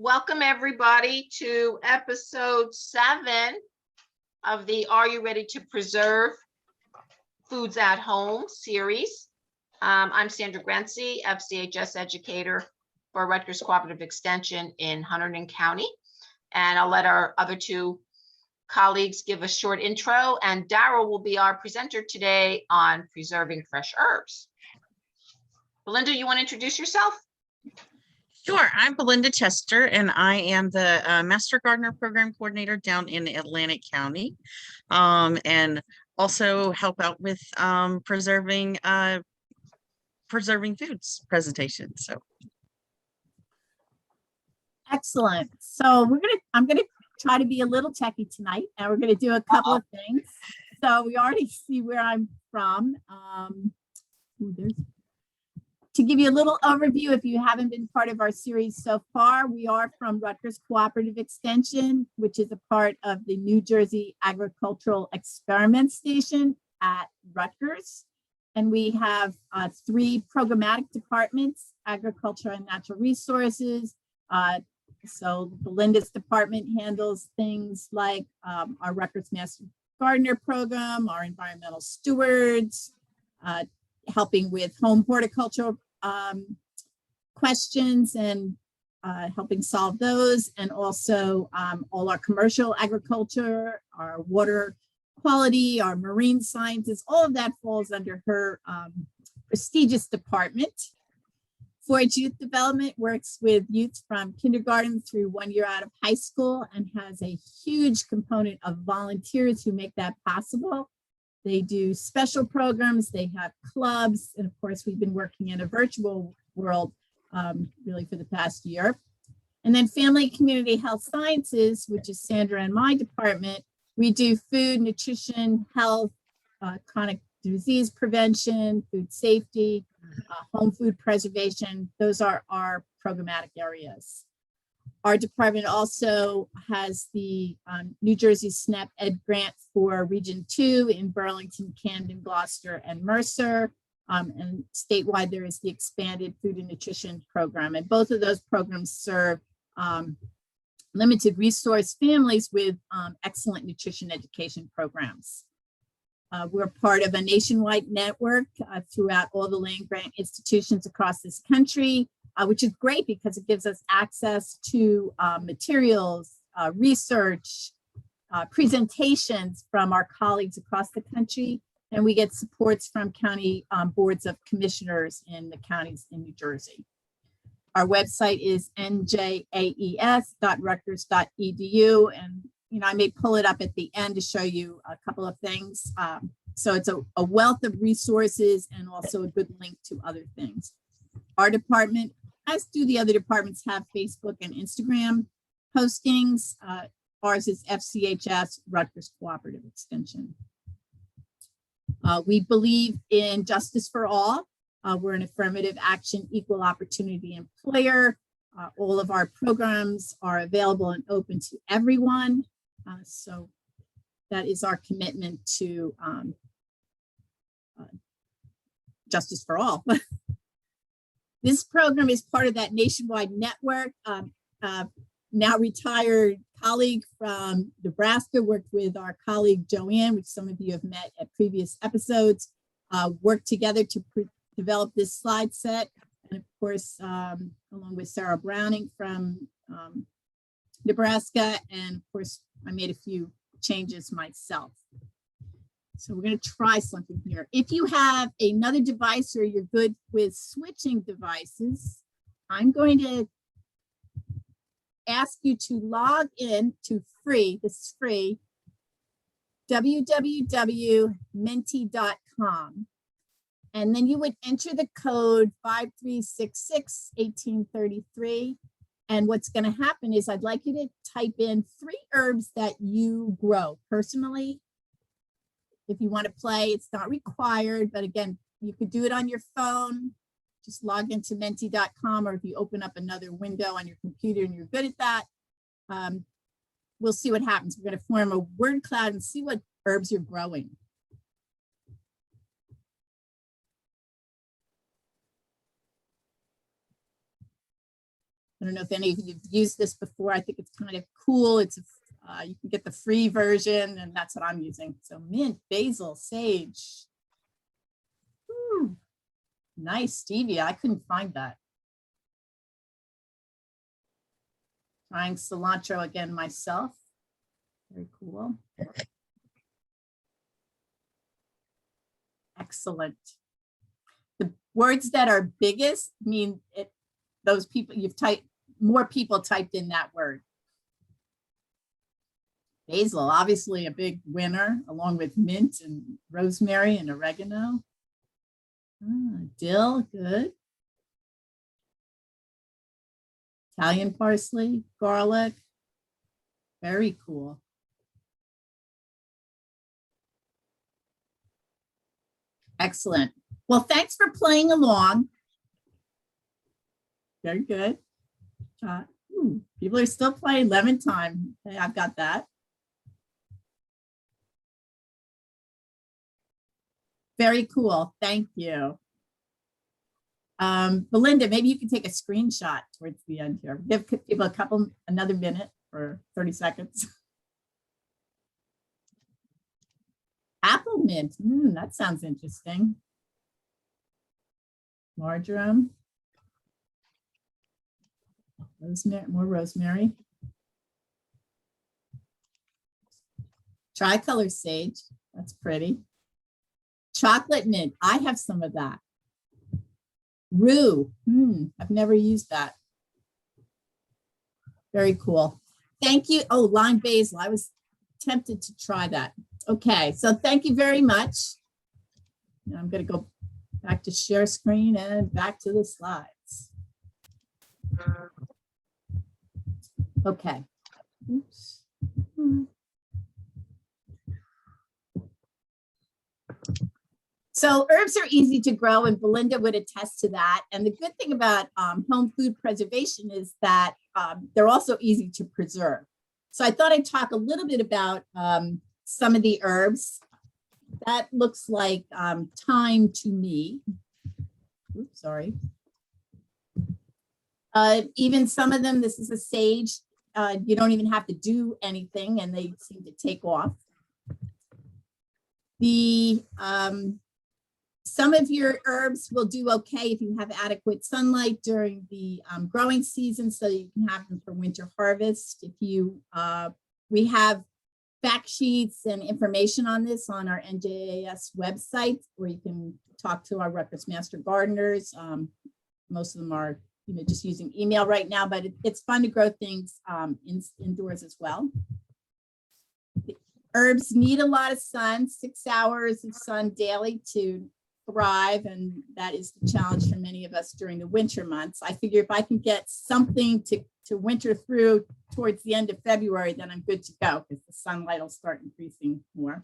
Welcome everybody to episode 7 of the Are You Ready to Preserve Foods at Home series. I'm Sandra Grenzi, FCHS educator for Rutgers Cooperative Extension in Hunterdon County. And I'll let our other two colleagues give a short intro, and Daryl will be our presenter today on preserving fresh herbs. Belinda, you want to introduce yourself? Sure. I'm Belinda Chester, and I am the Master Gardener Program Coordinator down in Atlantic County, and also help out with preserving foods presentation. So, excellent. So I'm gonna try to be a little techie tonight, and we're gonna do a couple of things. So we already see where I'm from. To give you a little overview, if you haven't been part of our series so far, we are from Rutgers Cooperative Extension, which is a part of the New Jersey Agricultural Experiment Station at Rutgers. And we have 3 programmatic departments: Agriculture and Natural Resources. So Belinda's department handles things like our Rutgers Master Gardener program, our environmental stewards, helping with home horticultural questions and helping solve those, and also all our commercial agriculture, our water quality, our marine sciences, all of that falls under her prestigious department. Forage Youth Development works with youth from kindergarten through 1 year out of high school and has a huge component of volunteers who make that possible. They do special programs, they have clubs, and of course, we've been working in a virtual world really for the past year. And then Family and Community Health Sciences, which is Sandra and my department, we do food, nutrition, health, chronic disease prevention, food safety, home food preservation. Those are our programmatic areas. Our department also has the New Jersey SNAP Ed grant for Region 2 in Burlington, Camden, Gloucester, and Mercer. And statewide, there is the expanded food and nutrition program. And both of those programs serve limited resource families with excellent nutrition education programs. We're part of a nationwide network throughout all the land grant institutions across this country, which is great because it gives us access to materials, research, presentations from our colleagues across the country, and we get supports from county boards of commissioners in the counties in New Jersey. Our website is njaes.rutgers.edu, and I may pull it up at the end to show you a couple of things. So it's a wealth of resources and also a good link to other things. Our department, as do the other departments, have Facebook and Instagram postings. Ours is FCHS, Rutgers Cooperative Extension. We believe in justice for all. We're an affirmative action, equal opportunity employer. All of our programs are available and open to everyone. So that is our commitment to justice for all. This program is part of that nationwide network. Now retired colleague from Nebraska worked with our colleague Joanne, which some of you have met at previous episodes, worked together to develop this slide set. And of course, along with Sarah Browning from Nebraska. And of course, I made a few changes myself. So we're going to try something here. If you have another device or you're good with switching devices, I'm going to ask you to log in to this is free, www.menti.com. And then you would enter the code 5366-1833. And what's going to happen is I'd like you to type in 3 herbs that you grow personally. If you want to play, it's not required, but again, you could do it on your phone. Just log into menti.com, or if you open up another window on your computer and you're good at that, we'll see what happens. We're going to form a word cloud and see what herbs you're growing. I don't know if any of you have used this before. I think it's kind of cool. It's you can get the free version, and that's what I'm using. So mint, basil, sage. Ooh, nice stevia. I couldn't find that. Trying cilantro again myself. Very cool. Excellent. The words that are biggest mean it. Those people you've typed, more people typed in that word. Basil, obviously a big winner, along with mint and rosemary and oregano. Dill, good. Italian parsley, garlic. Very cool. Excellent. Well, thanks for playing along. Very good. People are still playing lemon time. Okay, I've got that. Very cool. Thank you. Belinda, maybe you can take a screenshot towards the end here. Give people another minute or 30 seconds. Apple mint. That sounds interesting. Marjoram. Rosemary, more rosemary. Tricolor sage. That's pretty. Chocolate mint. I have some of that. Rue. I've never used that. Very cool. Thank you. Oh, lime basil. I was tempted to try that. Okay, so thank you very much. Now I'm going to go back to share screen and back to the slides. Okay. Oops. So herbs are easy to grow, and Belinda would attest to that. And the good thing about home food preservation is that they're also easy to preserve. So I thought I'd talk a little bit about some of the herbs. That looks like thyme to me. Oops, sorry. Even some of them, this is a sage. You don't even have to do anything, and they seem to take off. The some of your herbs will do okay if you have adequate sunlight during the growing season, so you can have them for winter harvest. If you, we have fact sheets and information on this on our NJAS website, where you can talk to our Rutgers Master Gardeners. Most of them are, just using email right now, but it's fun to grow things indoors as well. Herbs need a lot of sun, 6 hours of sun daily to thrive, and that is the challenge for many of us during the winter months. I figure if I can get something to winter through towards the end of February, then I'm good to go, because the sunlight will start increasing more.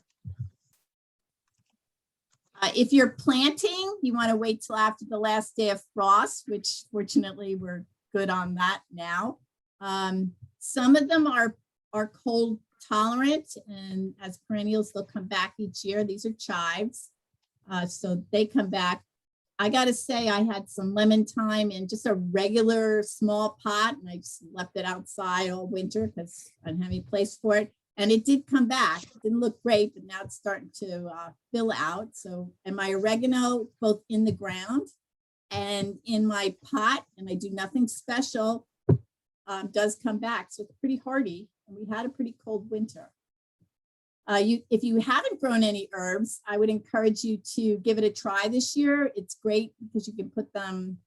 If you're planting, you want to wait till after the last day of frost, which fortunately we're good on that now. Some of them are cold tolerant, and as perennials, they'll come back each year. These are chives, so they come back. I got to say, I had some lemon thyme in just a regular small pot, and I just left it outside all winter because I didn't have any place for it. And it did come back. It didn't look great, but now it's starting to fill out. So, and my oregano, both in the ground and in my pot, and I do nothing special, does come back. So it's pretty hardy. And we had a pretty cold winter. If you haven't grown any herbs, I would encourage you to give it a try this year. It's great because you can put them,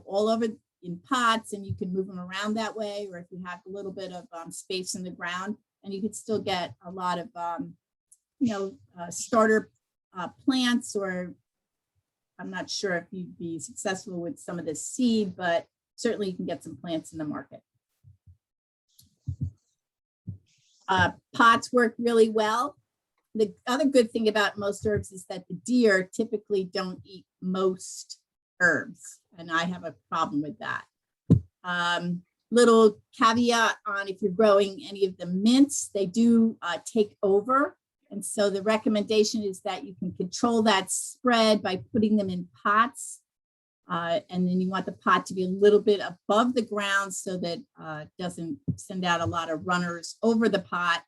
all over in pots, and you can move them around that way. Or if you have a little bit of space in the ground, and you could still get a lot of, starter plants, or I'm not sure if you'd be successful with some of the seed, but certainly you can get some plants in the market. Pots work really well. The other good thing about most herbs is that the deer typically don't eat most herbs, and I have a problem with that. Little caveat on if you're growing any of the mints, they do take over. And so the recommendation is that you can control that spread by putting them in pots. And then you want the pot to be a little bit above the ground so that it doesn't send out a lot of runners over the pot.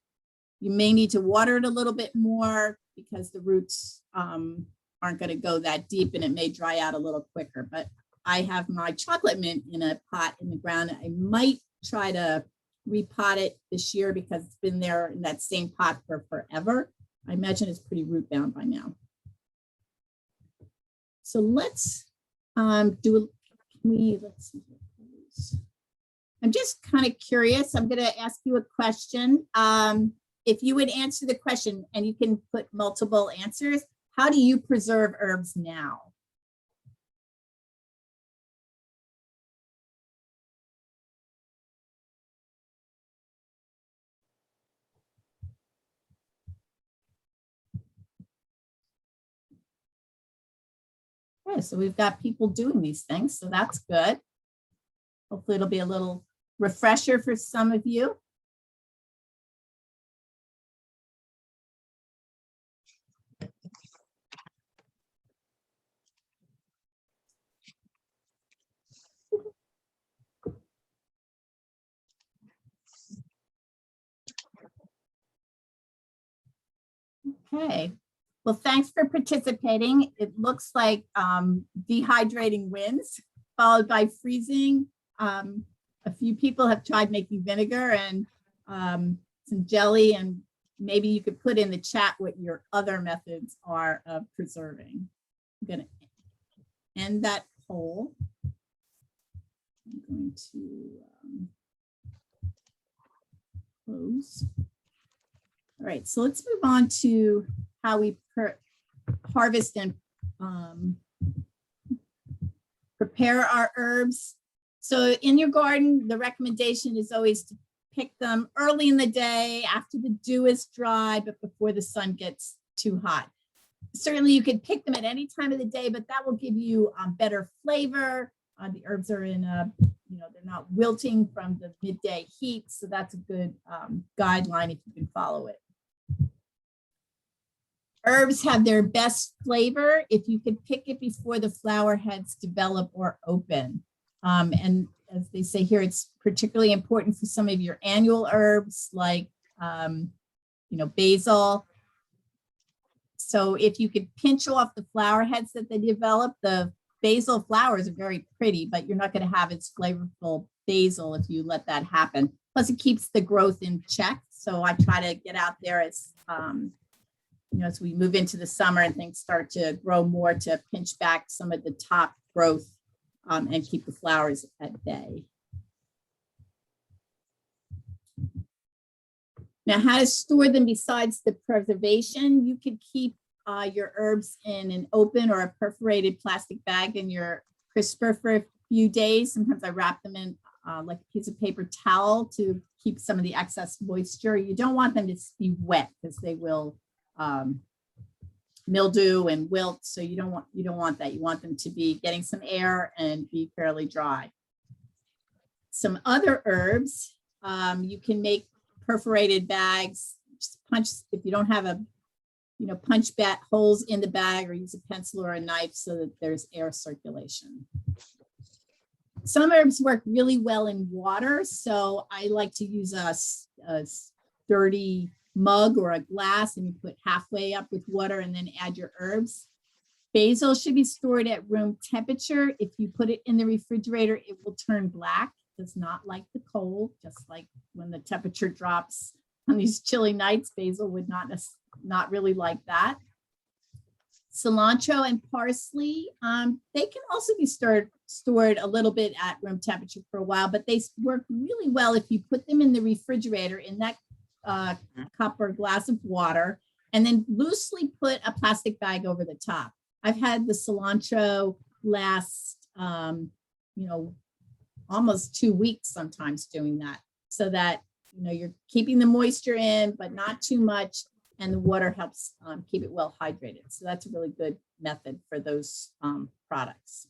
You may need to water it a little bit more because the roots aren't going to go that deep and it may dry out a little quicker. But I have my chocolate mint in a pot in the ground. I might try to repot it this year because it's been there in that same pot for forever. I imagine it's pretty root bound by now. So let's let's see. I'm just kind of curious. I'm going to ask you a question. If you would answer the question, and you can put multiple answers, how do you preserve herbs now? Okay, so we've got people doing these things, so that's good. Hopefully it'll be a little refresher for some of you. Okay, well, thanks for participating. It looks like dehydrating wins, followed by freezing. A few people have tried making vinegar and some jelly, and maybe you could put in the chat what your other methods are of preserving. I'm going to end that poll. I'm going to close. All right, so let's move on to how we harvest and prepare our herbs. So in your garden, the recommendation is always to pick them early in the day after the dew is dry, but before the sun gets too hot. Certainly you could pick them at any time of the day, but that will give you better flavor. The herbs are in they're not wilting from the midday heat. So that's a good guideline if you can follow it. Herbs have their best flavor if you can pick it before the flower heads develop or open. And as they say here, it's particularly important for some of your annual herbs like, basil. So if you could pinch off the flower heads that they develop, the basil flowers are very pretty, but you're not going to have its flavorful basil if you let that happen. Plus it keeps the growth in check. So I try to get out there as, as we move into the summer and things start to grow more, to pinch back some of the top growth and keep the flowers at bay. Now, how to store them besides the preservation? You could keep your herbs in an open or a perforated plastic bag in your crisper for a few days. Sometimes I wrap them in like a piece of paper towel to keep some of the excess moisture. You don't want them to be wet because they will mildew and wilt. So you don't want that. You want them to be getting some air and be fairly dry. Some other herbs, you can make perforated bags. Just punch, if you don't have a, punch holes in the bag, or use a pencil or a knife so that there's air circulation. Some herbs work really well in water. So I like to use a sturdy mug or a glass, and you put halfway up with water and then add your herbs. Basil should be stored at room temperature. If you put it in the refrigerator, it will turn black. It does not like the cold, just like when the temperature drops on these chilly nights, basil would not really like that. Cilantro and parsley, they can also be stored a little bit at room temperature for a while, but they work really well if you put them in the refrigerator in that cup or glass of water, and then loosely put a plastic bag over the top. I've had the cilantro last, almost 2 weeks sometimes doing that, so that, you're keeping the moisture in, but not too much, and the water helps keep it well hydrated. So that's a really good method for those products.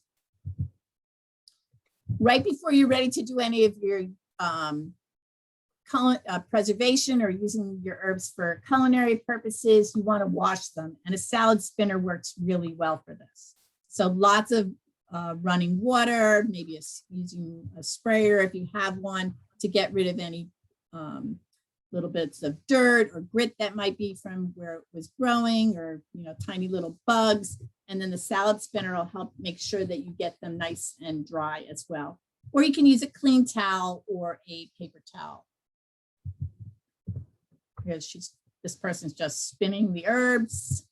Right before you're ready to do any of your preservation or using your herbs for culinary purposes, you want to wash them, and a salad spinner works really well for this. So lots of running water, maybe using a sprayer if you have one, to get rid of any little bits of dirt or grit that might be from where it was growing, or tiny little bugs. And then the salad spinner will help make sure that you get them nice and dry as well. Or you can use a clean towel or a paper towel. Because this person's just spinning the herbs.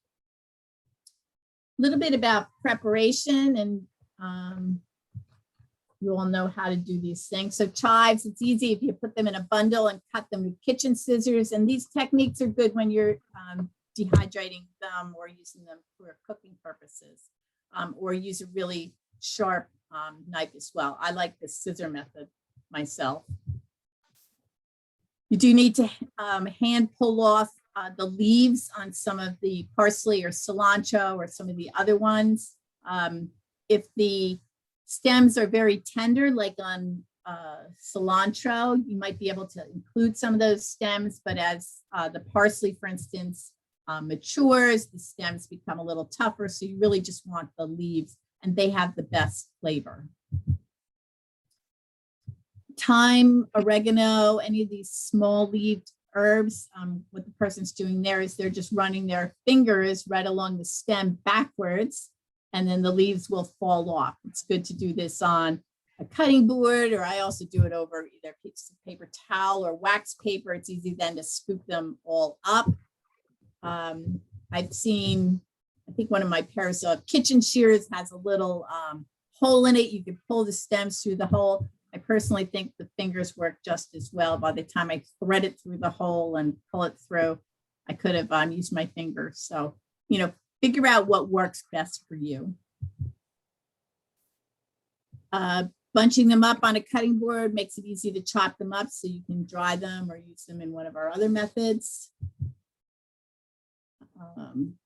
A little bit about preparation, and you all know how to do these things. So chives, it's easy if you put them in a bundle and cut them with kitchen scissors. And these techniques are good when you're dehydrating them or using them for cooking purposes, or use a really sharp knife as well. I like the scissor method myself. You do need to hand pull off the leaves on some of the parsley or cilantro or some of the other ones. If the stems are very tender, like on cilantro, you might be able to include some of those stems, but as the parsley, for instance, matures, the stems become a little tougher, so you really just want the leaves, and they have the best flavor. Thyme, oregano, any of these small leaved herbs, what the person's doing there is they're just running their fingers right along the stem backwards, and then the leaves will fall off. It's good to do this on a cutting board, or I also do it over either a piece of paper towel or wax paper. It's easy then to scoop them all up. I've seen, I think one of my pairs of kitchen shears has a little hole in it. You can pull the stems through the hole. I personally think the fingers work just as well. By the time I thread it through the hole and pull it through, I could have used my fingers. So, figure out what works best for you. Bunching them up on a cutting board makes it easy to chop them up so you can dry them or use them in one of our other methods.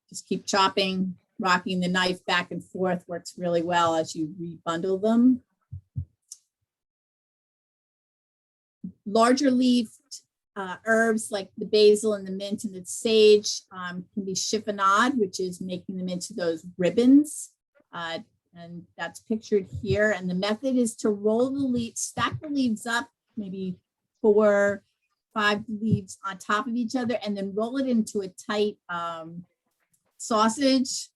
Just keep chopping, rocking the knife back and forth works really well as you rebundle them. Larger leafed herbs like the basil and the mint and the sage can be chiffonade, which is making them into those ribbons. And that's pictured here. And the method is to roll the leaves, stack the leaves up, maybe 4, 5 leaves on top of each other, and then roll it into a tight sausage.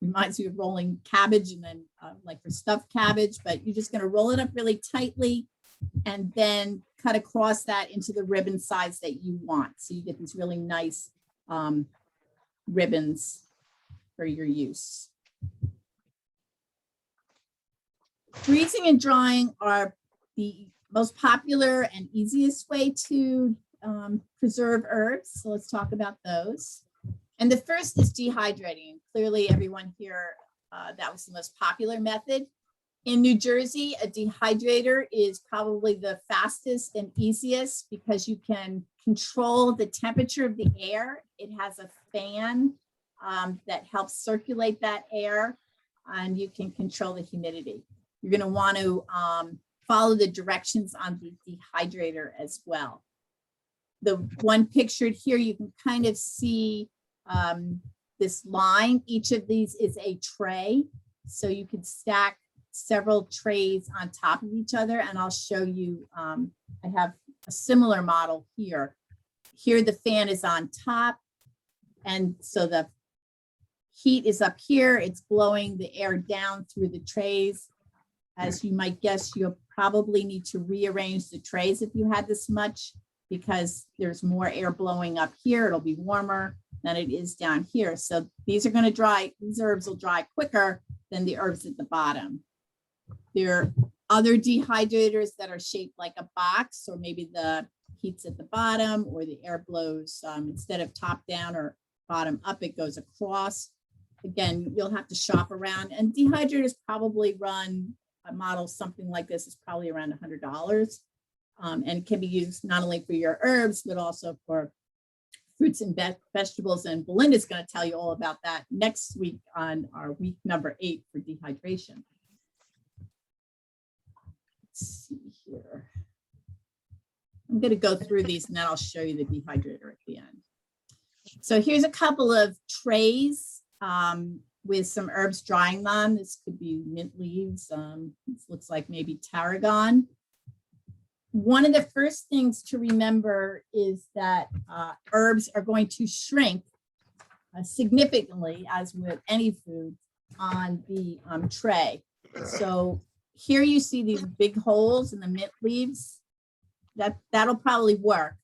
Reminds me of rolling cabbage, and then like for stuffed cabbage, but you're just going to roll it up really tightly and then cut across that into the ribbon size that you want. So you get these really nice ribbons for your use. Freezing and drying are the most popular and easiest way to preserve herbs. So let's talk about those. And the first is dehydrating. Clearly everyone here, that was the most popular method. In New Jersey, a dehydrator is probably the fastest and easiest because you can control the temperature of the air. It has a fan that helps circulate that air, and you can control the humidity. You're going to want to follow the directions on the dehydrator as well. The one pictured here, you can kind of see this line. Each of these is a tray, so you can stack several trays on top of each other, and I'll show you. I have a similar model here. Here the fan is on top, and so the heat is up here. It's blowing the air down through the trays. As you might guess, you'll probably need to rearrange the trays if you had this much, because there's more air blowing up here. It'll be warmer than it is down here. So these are going to dry. These herbs will dry quicker than the herbs at the bottom. There are other dehydrators that are shaped like a box, or maybe the heat's at the bottom or the air blows instead of top down or bottom up, it goes across. Again, you'll have to shop around, and dehydrators probably run a model something like this is probably around $100, and it can be used not only for your herbs, but also for fruits and vegetables. And Belinda's going to tell you all about that next week on our week number 8 for dehydration. Let's see here. I'm going to go through these and then I'll show you the dehydrator at the end. So here's a couple of trays. with some herbs, drying them. This could be mint leaves. This looks like maybe tarragon. One of the first things to remember is that herbs are going to shrink significantly, as with any food, on the tray. So here you see these big holes in the mint leaves. That'll probably work.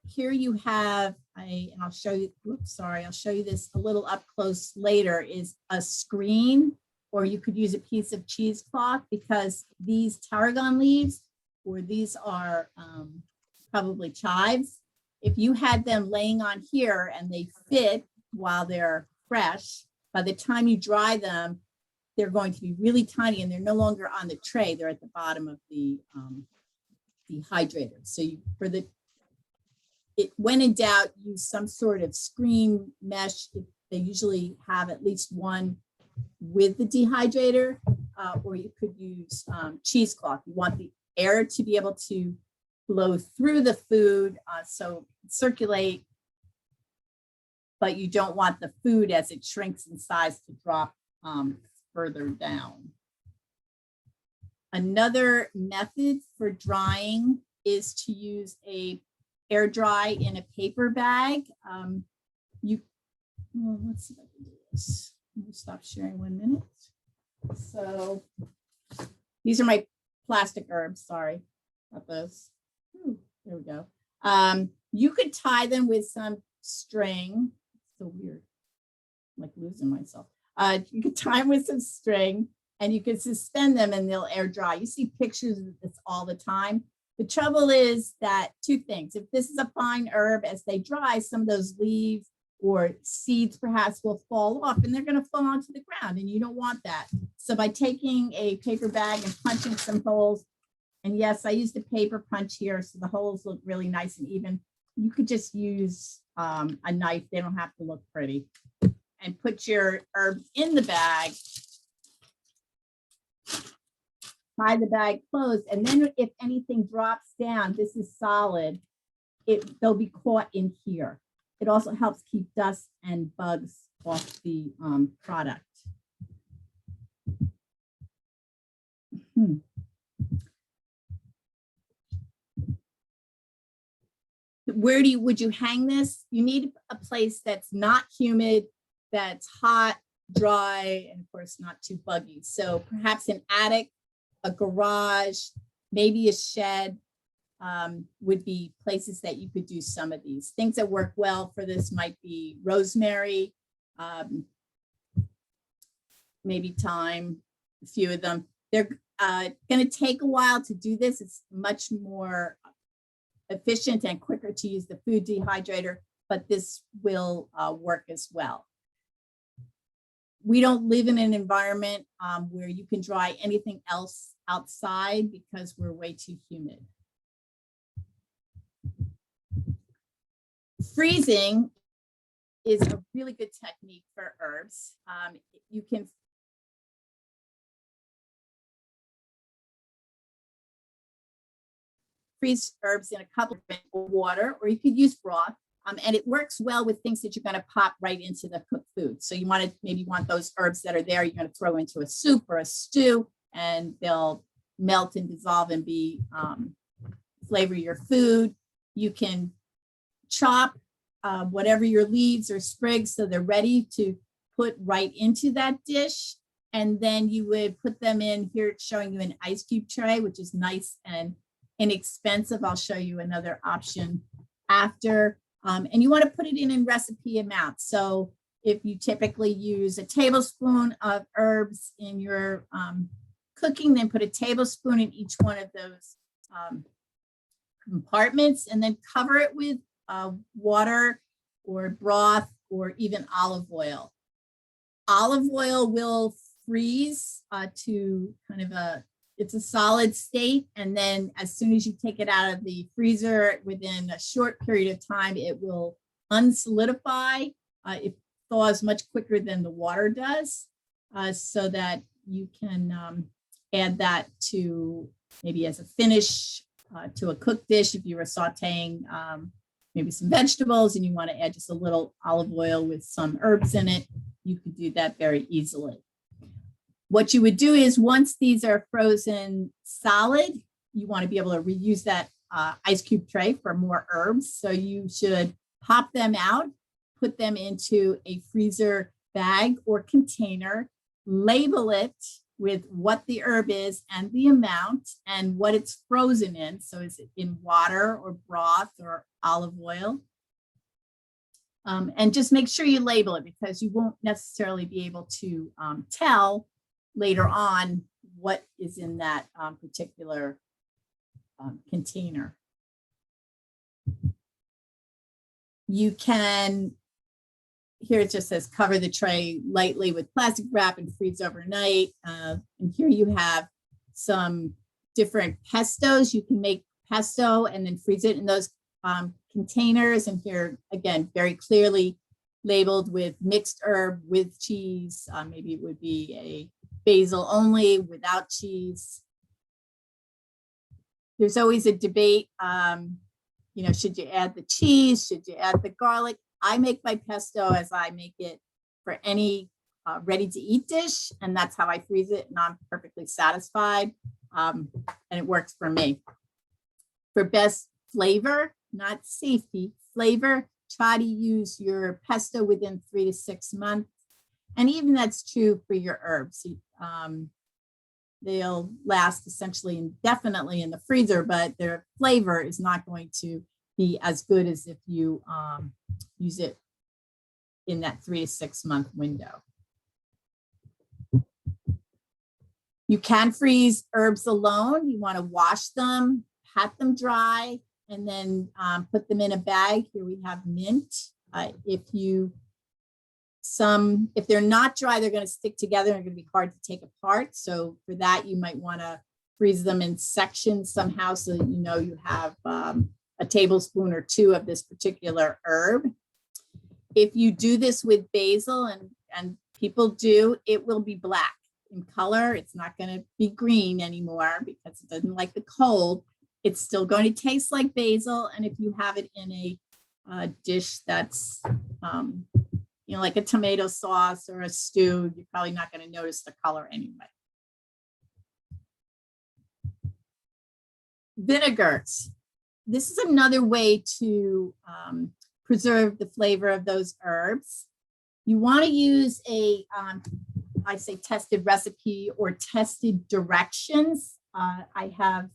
Here you have, and I'll show you, I'll show you this a little up close later, is a screen, or you could use a piece of cheesecloth, because these tarragon leaves, or these are probably chives. If you had them laying on here and they fit while they're fresh, by the time you dry them, they're going to be really tiny, and they're no longer on the tray. They're at the bottom of the dehydrator. So when in doubt, use some sort of screen mesh. They usually have at least one with the dehydrator, or you could use cheesecloth. You want the air to be able to flow through the food, so circulate, but you don't want the food as it shrinks in size to drop further down. Another method for drying is to use a air dry in a paper bag. Let's see if I can do this. Let me stop sharing 1 minute. So these are my plastic herbs. Sorry about those. Ooh, there we go. You could tie them with some string. So weird. I'm like losing myself. You could tie them with some string, and you could suspend them and they'll air dry. You see pictures of this all the time. The trouble is that two things. If this is a fine herb, as they dry, some of those leaves or seeds perhaps will fall off, and they're going to fall onto the ground, and you don't want that. So by taking a paper bag and punching some holes, and yes, I used a paper punch here, so the holes look really nice and even. You could just use a knife. They don't have to look pretty. And put your herbs in the bag. Tie the bag closed, and then if anything drops down, this is solid, they'll be caught in here. It also helps keep dust and bugs off the product. Where would you hang this? You need a place that's not humid, that's hot, dry, and of course not too buggy. So perhaps an attic, a garage, maybe a shed would be places that you could do some of these. Things that work well for this might be rosemary, maybe thyme, a few of them. They're going to take a while to do this. It's much more efficient and quicker to use the food dehydrator, but this will work as well. We don't live in an environment where you can dry anything else outside because we're way too humid. Freezing is a really good technique for herbs. You can freeze herbs in a couple of water, or you could use broth. And it works well with things that you're going to pop right into the cooked food. So you maybe want those herbs that are there, you're going to throw into a soup or a stew, and they'll melt and dissolve and be flavor your food. You can chop whatever your leaves or sprigs so they're ready to put right into that dish. And then you would put them in here. It's showing you an ice cube tray, which is nice and inexpensive. I'll show you another option after. And you want to put it in recipe amounts. So if you typically use a tablespoon of herbs in your cooking, then put a tablespoon in each one of those compartments, and then cover it with water or broth or even olive oil. Olive oil will freeze to kind of it's a solid state. And then as soon as you take it out of the freezer, within a short period of time, it will unsolidify. It thaws much quicker than the water does, so that you can add that to maybe as a finish to a cooked dish. If you were sauteing maybe some vegetables and you want to add just a little olive oil with some herbs in it, you could do that very easily. What you would do is once these are frozen solid, you want to be able to reuse that ice cube tray for more herbs. So you should pop them out, put them into a freezer bag or container, label it with what the herb is and the amount and what it's frozen in. So is it in water or broth or olive oil? And just make sure you label it, because you won't necessarily be able to tell later on what is in that particular container. You can, here it just says cover the tray lightly with plastic wrap and freeze overnight. And here you have some different pestos. You can make pesto and then freeze it in those containers. And here, again, very clearly labeled with mixed herb with cheese. Maybe it would be a basil only without cheese. There's always a debate, should you add the cheese? Should you add the garlic? I make my pesto as I make it for any ready to eat dish, and that's how I freeze it, and I'm perfectly satisfied, and it works for me. For best flavor, not safety, flavor, try to use your pesto within 3 to 6 months, and even that's true for your herbs. They'll last essentially indefinitely in the freezer, but their flavor is not going to be as good as if you use it in that 3 to 6 month window. You can freeze herbs alone. You want to wash them, pat them dry, and then put them in a bag. Here we have mint. If they're not dry, they're going to stick together and going to be hard to take apart. So for that, you might want to freeze them in sections somehow so that you have a tablespoon or 2 of this particular herb. If you do this with basil, and people do, it will be black in color. It's not going to be green anymore because it doesn't like the cold. It's still going to taste like basil. And if you have it in a dish that's like a tomato sauce or a stew, you're probably not going to notice the color anyway. Vinegars. This is another way to preserve the flavor of those herbs. You want to use I say tested recipe or tested directions. I have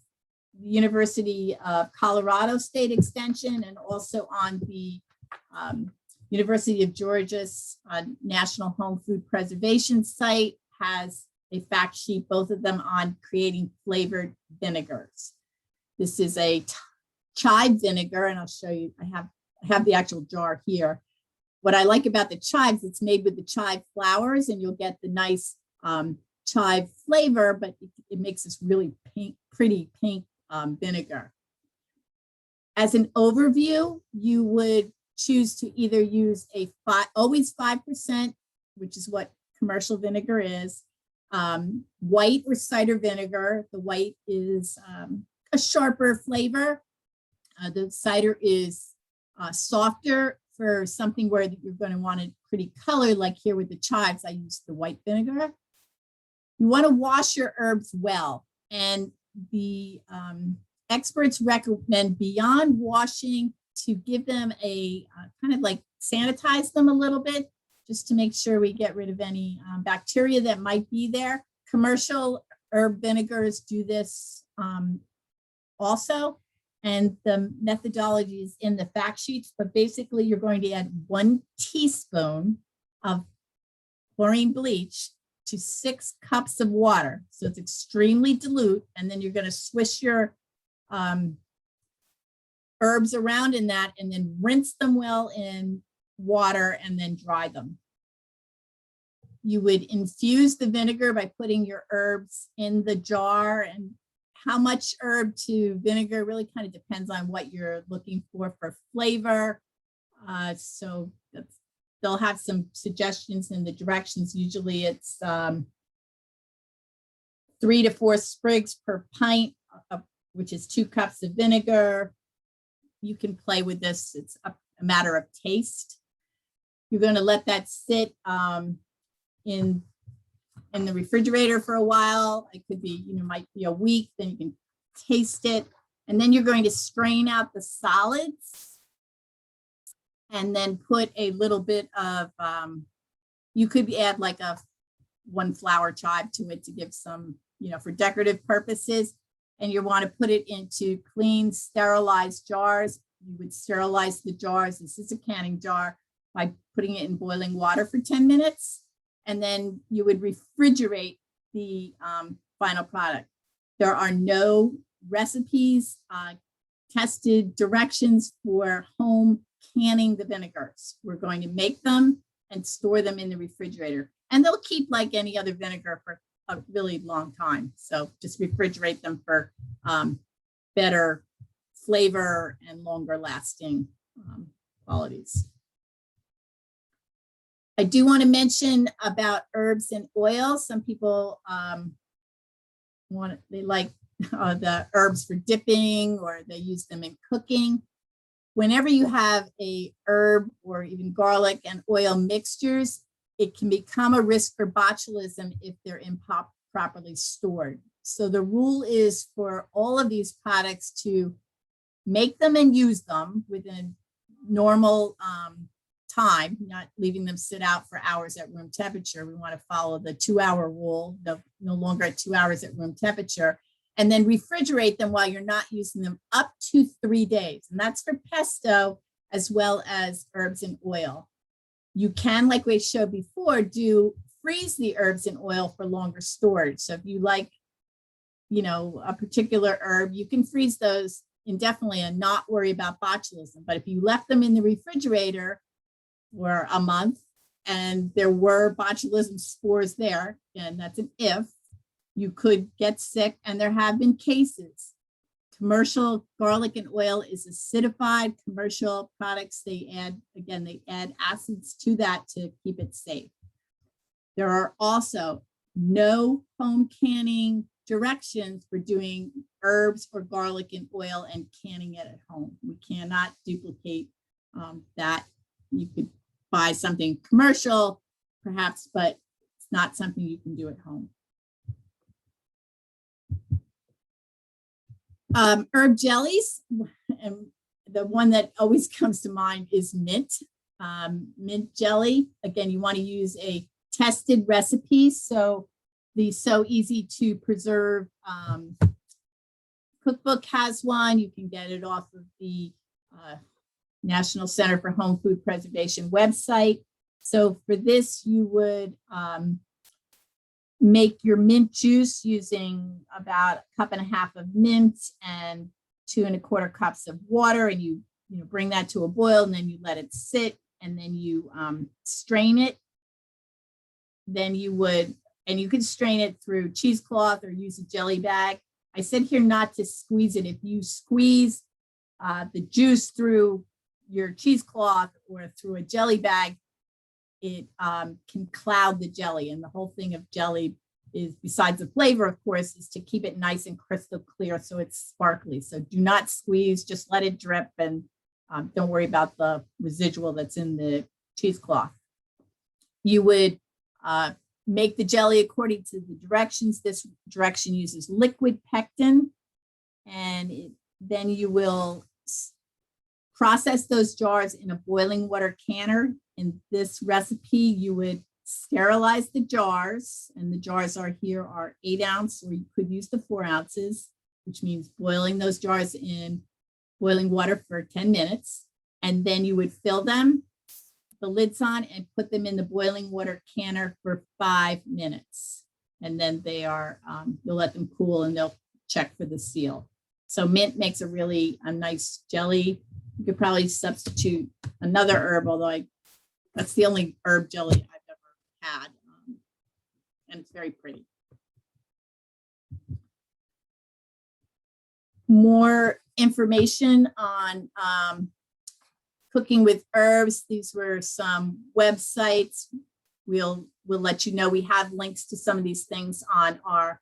the University of Colorado State Extension, and also on the University of Georgia's National Home Food Preservation site has a fact sheet, both of them on creating flavored vinegars. This is a chive vinegar, and I'll show you. I have the actual jar here. What I like about the chives, it's made with the chive flowers, and you'll get the nice chive flavor, but it makes this really pretty pink vinegar. As an overview, you would choose to either use always 5%, which is what commercial vinegar is, white or cider vinegar. The white is a sharper flavor. The cider is softer for something where you're going to want a pretty color, like here with the chives, I used the white vinegar. You want to wash your herbs well, and the experts recommend beyond washing to give them a kind of like sanitize them a little bit, just to make sure we get rid of any bacteria that might be there. Commercial herb vinegars do this also, and the methodology is in the fact sheets, but basically you're going to add 1 teaspoon of chlorine bleach to 6 cups of water. So it's extremely dilute, and then you're going to swish your herbs around in that, and then rinse them well in water and then dry them. You would infuse the vinegar by putting your herbs in the jar, and how much herb to vinegar really kind of depends on what you're looking for flavor. So they'll have some suggestions in the directions. Usually it's 3 to 4 sprigs per pint, which is 2 cups of vinegar. You can play with this. It's a matter of taste. You're going to let that sit in the refrigerator for a while. It could be, might be a week, then you can taste it. And then you're going to strain out the solids and then put a little bit of, you could add like one flower chive to it to give some, for decorative purposes. And you want to put it into clean, sterilized jars. You would sterilize the jars. This is a canning jar, by putting it in boiling water for 10 minutes. And then you would refrigerate the final product. There are no recipes, tested directions for home canning the vinegars. We're going to make them and store them in the refrigerator. And they'll keep like any other vinegar for a really long time. So just refrigerate them for better flavor and longer lasting qualities. I do want to mention about herbs and oils. Some people they like the herbs for dipping, or they use them in cooking. Whenever you have a herb or even garlic and oil mixtures, it can become a risk for botulism if they're improperly stored. So the rule is for all of these products to make them and use them within normal time, not leaving them sit out for hours at room temperature. We want to follow the 2-hour rule, no longer at 2 hours at room temperature, and then refrigerate them while you're not using them up to 3 days. And that's for pesto as well as herbs and oil. You can, like we showed before, freeze the herbs and oil for longer storage. So if you like, a particular herb, you can freeze those indefinitely and not worry about botulism. But if you left them in the refrigerator for a month and there were botulism spores there, and that's an if, you could get sick. And there have been cases. Commercial garlic and oil is acidified. Commercial products, they add acids to that to keep it safe. There are also no home canning directions for doing herbs or garlic and oil and canning it at home. We cannot duplicate that. You could buy something commercial, perhaps, but it's not something you can do at home. Herb jellies, and the one that always comes to mind is mint. Mint jelly, again, you want to use a tested recipe. So the So Easy to Preserve cookbook has one. You can get it off of the National Center for Home Food Preservation website. So for this, you would make your mint juice using about 1.5 cups of mint and 2 1/4 cups of water, and you bring that to a boil, and then you let it sit, and then you strain it. Then you could strain it through cheesecloth or use a jelly bag. I said here not to squeeze it. If you squeeze the juice through your cheesecloth or through a jelly bag, it can cloud the jelly. And the whole thing of jelly is, besides the flavor, of course, is to keep it nice and crystal clear so it's sparkly. So do not squeeze, just let it drip, and don't worry about the residual that's in the cheesecloth. You would make the jelly according to the directions. This direction uses liquid pectin, and then you will process those jars in a boiling water canner. In this recipe, you would sterilize the jars, and the jars are 8 ounce, or you could use the 4 ounces, which means boiling those jars in boiling water for 10 minutes. And then you would fill them, the lids on, and put them in the boiling water canner for 5 minutes. And then you'll let them cool, and they'll check for the seal. So mint makes a nice jelly. You could probably substitute another herb, although that's the only herb jelly I've ever had, and it's very pretty. More information on cooking with herbs. These were some websites. We'll let you know. We have links to some of these things on our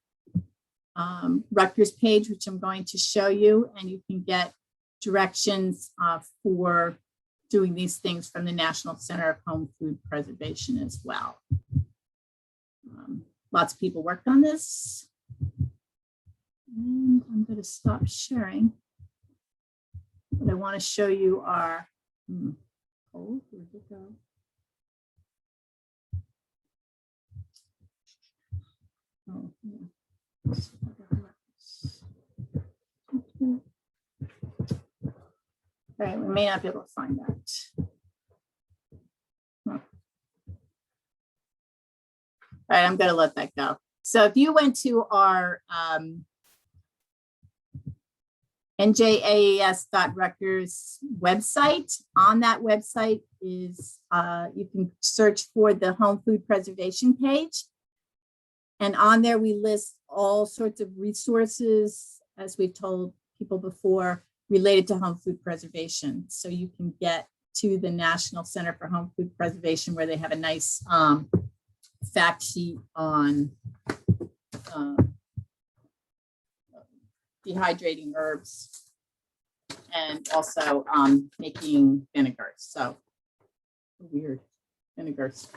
Rutgers page, which I'm going to show you, and you can get directions for doing these things from the National Center of Home Food Preservation as well. Lots of people worked on this. And I'm going to stop sharing. What I want to show you are, oh, where'd it go? Oh, yeah. All right, we may not be able to find that. All right, I'm going to let that go. So if you went to our NJAES.Rutgers website, on that website is, you can search for the home food preservation page. And on there, we list all sorts of resources, as we've told people before, related to home food preservation. So you can get to the National Center for Home Food Preservation, where they have a nice fact sheet on dehydrating herbs and also making vinegars. So weird vinegars.